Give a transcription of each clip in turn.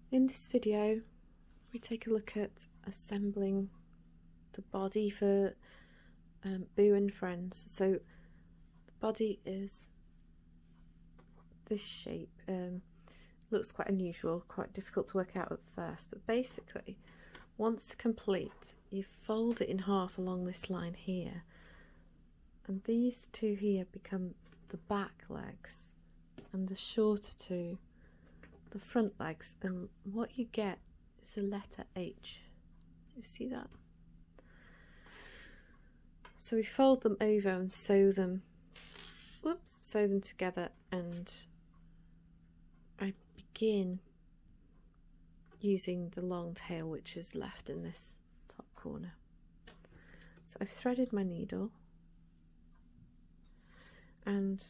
In this video we take a look at assembling the body for Boo and Friends. So the body is this shape. Looks quite unusual, quite difficult to work out at first, but basically once complete you fold it in half along this line here, and these two here become the back legs and the shorter two the front legs, and what you get is a letter H. You see that? So we fold them over and sew them, sew them together, and I begin using the long tail which is left in this top corner. So I've threaded my needle, and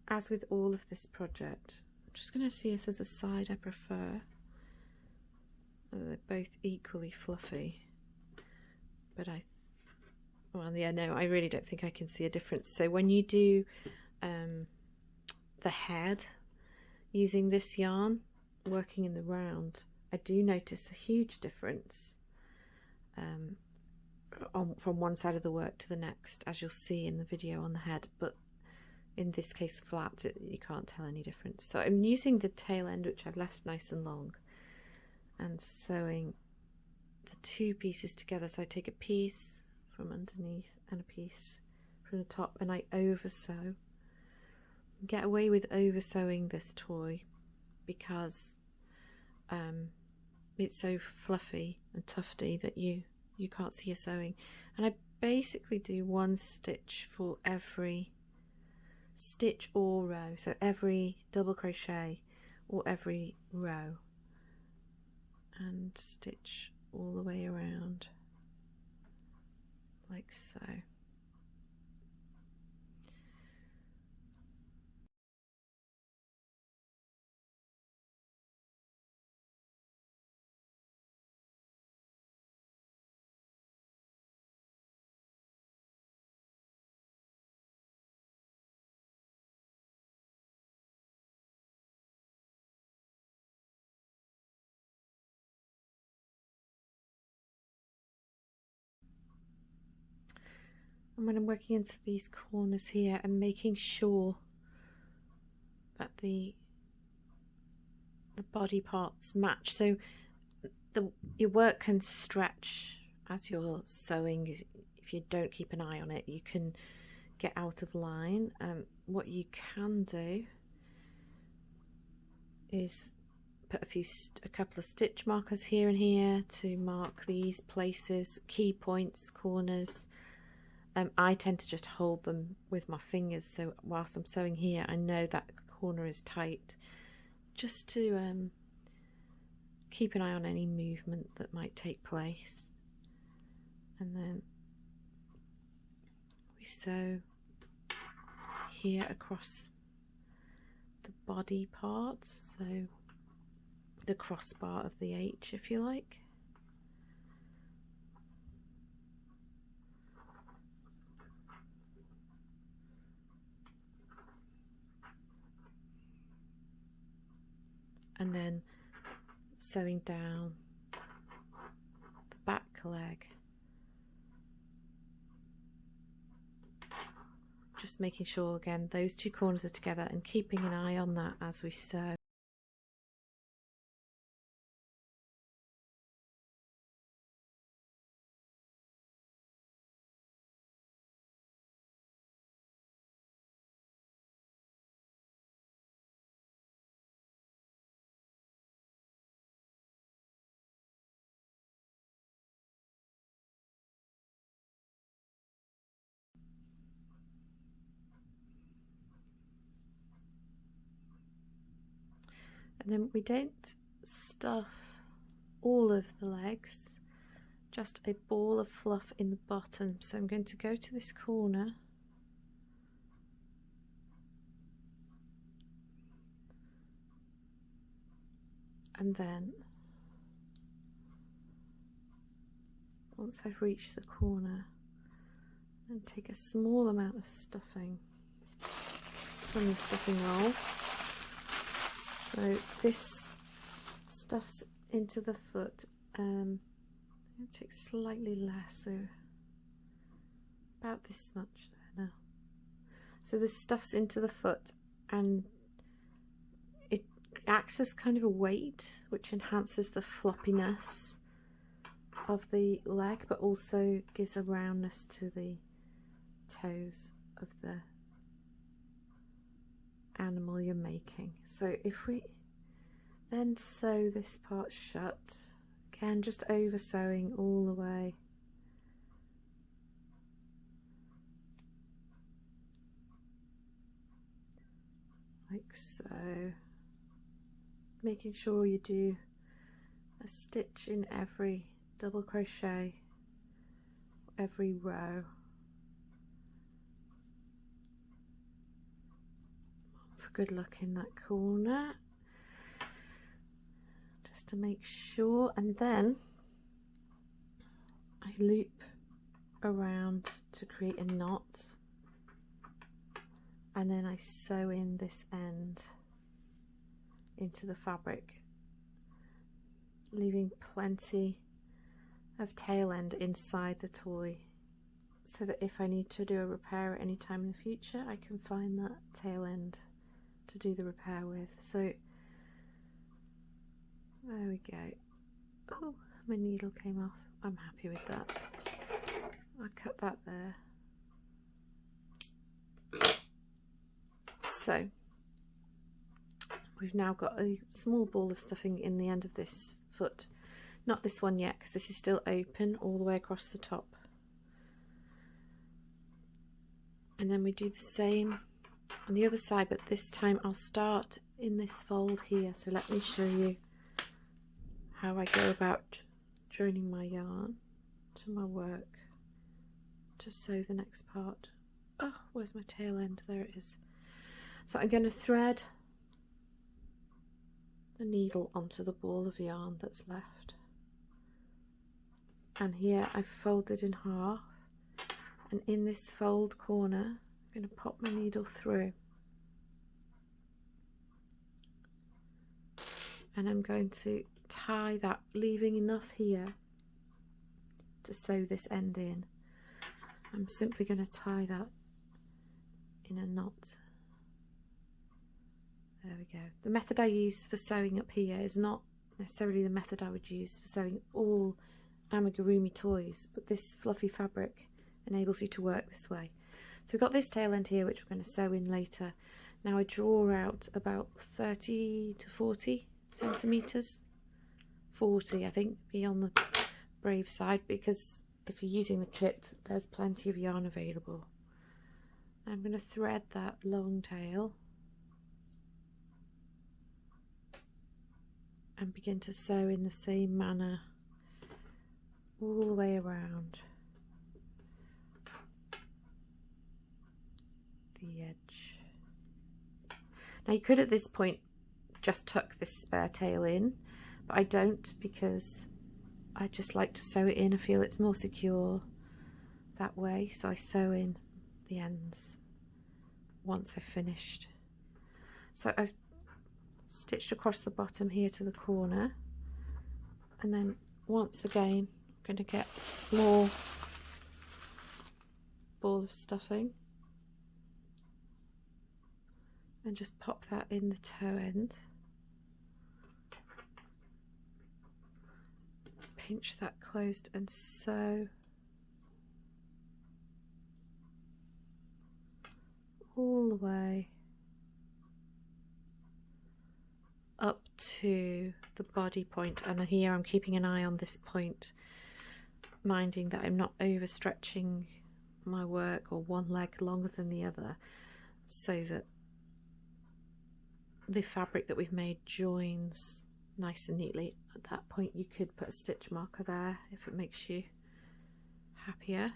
as with all of this project, I'm just going to see if there's a side I prefer. They're both equally fluffy, but I really don't think I can see a difference. So when you do the head using this yarn, working in the round, I do notice a huge difference from one side of the work to the next, as you'll see in the video on the head, but in this case flat, you can't tell any difference. So I'm using the tail end, which I've left nice and long, and sewing the two pieces together. So I take a piece from underneath and a piece from the top, and I over sew. Get away with over sewing this toy because it's so fluffy and tufty that you can't see your sewing. And I basically do one stitch for every stitch or row, so every double crochet or every row, and stitch all the way around like so. And when I'm working into these corners here, I'm making sure that the body parts match, so your work can stretch as you're sewing. If you don't keep an eye on it, you can get out of line. What you can do is put a couple of stitch markers here and here to mark these places, key points, corners. I tend to just hold them with my fingers, so whilst I'm sewing here I know that corner is tight, just to keep an eye on any movement that might take place. And then we sew here across the body parts, so the crossbar of the H, if you like. And then sewing down the back leg, just making sure again those two corners are together and keeping an eye on that as we sew. And then we don't stuff all of the legs, just a ball of fluff in the bottom. So I'm going to go to this corner and then once I've reached the corner, and take a small amount of stuffing from the stuffing roll. So this stuffs into the foot. It takes slightly less, so about this much there now. So this stuffs into the foot and it acts as kind of a weight, which enhances the floppiness of the leg, but also gives a roundness to the toes of the animal you're making. So if we then sew this part shut, again just over sewing all the way, like so, making sure you do a stitch in every double crochet, every row. For good luck in that corner, just to make sure, and then I loop around to create a knot, and then I sew in this end into the fabric, leaving plenty of tail end inside the toy, so that if I need to do a repair at any time in the future, I can find that tail end to do the repair with. So there we go. Oh, my needle came off. I'm happy with that. I'll cut that there. So we've now got a small ball of stuffing in the end of this foot. Not this one yet, because this is still open all the way across the top. And then we do the same on the other side, but this time I'll start in this fold here. So let me show you how I go about joining my yarn to my work to sew the next part. Oh, where's my tail end? There it is. So I'm going to thread the needle onto the ball of yarn that's left, and here I've folded in half, and in this fold corner I'm going to pop my needle through, and I'm going to tie that, leaving enough here to sew this end in. I'm simply going to tie that in a knot. There we go. The method I use for sewing up here is not necessarily the method I would use for sewing all amigurumi toys, but this fluffy fabric enables you to work this way. So we've got this tail end here, which we're going to sew in later. Now I draw out about 30 to 40 centimetres. 40, I think, be on the brave side, because if you're using the kit, there's plenty of yarn available. I'm going to thread that long tail and begin to sew in the same manner all the way around the edge. Now you could at this point just tuck this spare tail in, but I don't, because I just like to sew it in. I feel it's more secure that way, so I sew in the ends once I've finished. So I've stitched across the bottom here to the corner, and then once again I'm going to get a small ball of stuffing and just pop that in the toe end, pinch that closed and sew all the way up to the body point. And here I'm keeping an eye on this point, minding that I'm not overstretching my work or one leg longer than the other, so that the fabric that we've made joins nice and neatly. At that point you could put a stitch marker there if it makes you happier.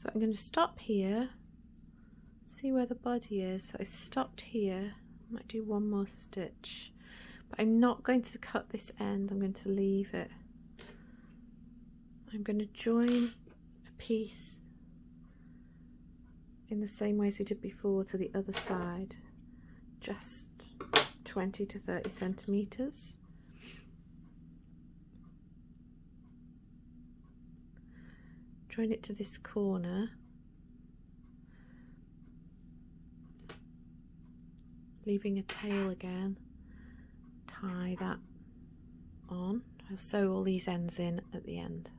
So I'm going to stop here, see where the body is. So I stopped here, I might do one more stitch, but I'm not going to cut this end, I'm going to leave it. I'm going to join a piece in the same way as we did before to the other side, just 20 to 30 centimeters. Join it to this corner, leaving a tail again, tie that on. I'll sew all these ends in at the end,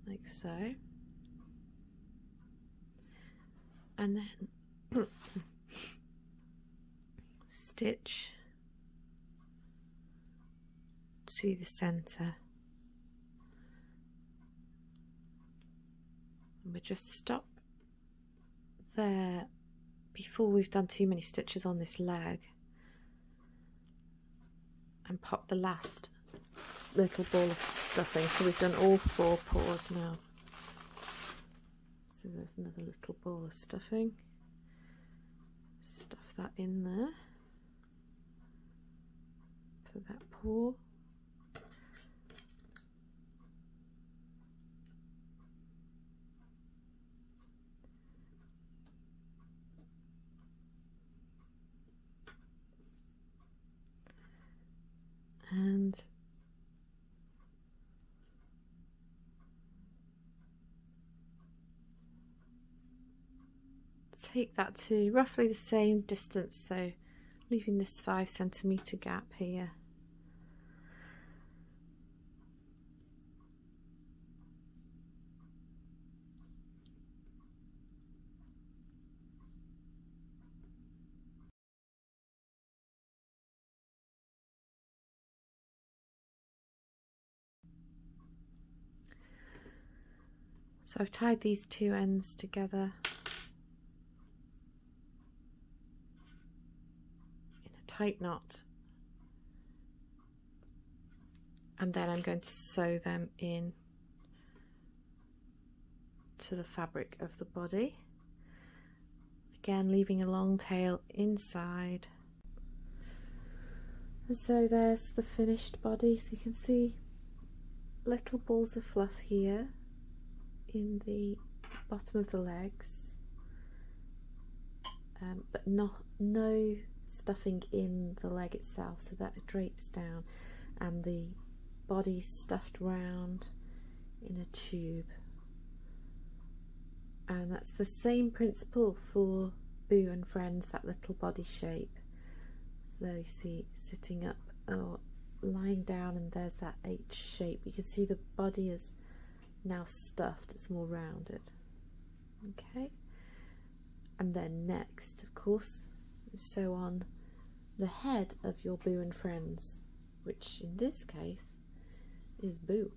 like so. And then stitch to the center. And we'll just stop there before we've done too many stitches on this leg, and pop the last little ball of stuffing. So we've done all 4 paws now. So there's another little ball of stuffing. Stuff that in there for that paw. And take that to roughly the same distance, so leaving this 5 centimeter gap here. So I've tied these 2 ends together in a tight knot, and then I'm going to sew them in to the fabric of the body, again leaving a long tail inside. And so there's the finished body. So you can see little balls of fluff here in the bottom of the legs, but no stuffing in the leg itself, so that it drapes down, and the body's stuffed round in a tube. And that's the same principle for Boo and Friends, that little body shape. So you see sitting up or lying down, and there's that H shape. You can see the body is now stuffed, it's more rounded. Okay, and then next, of course, sew on the head of your Boo and Friends, which in this case is Boo.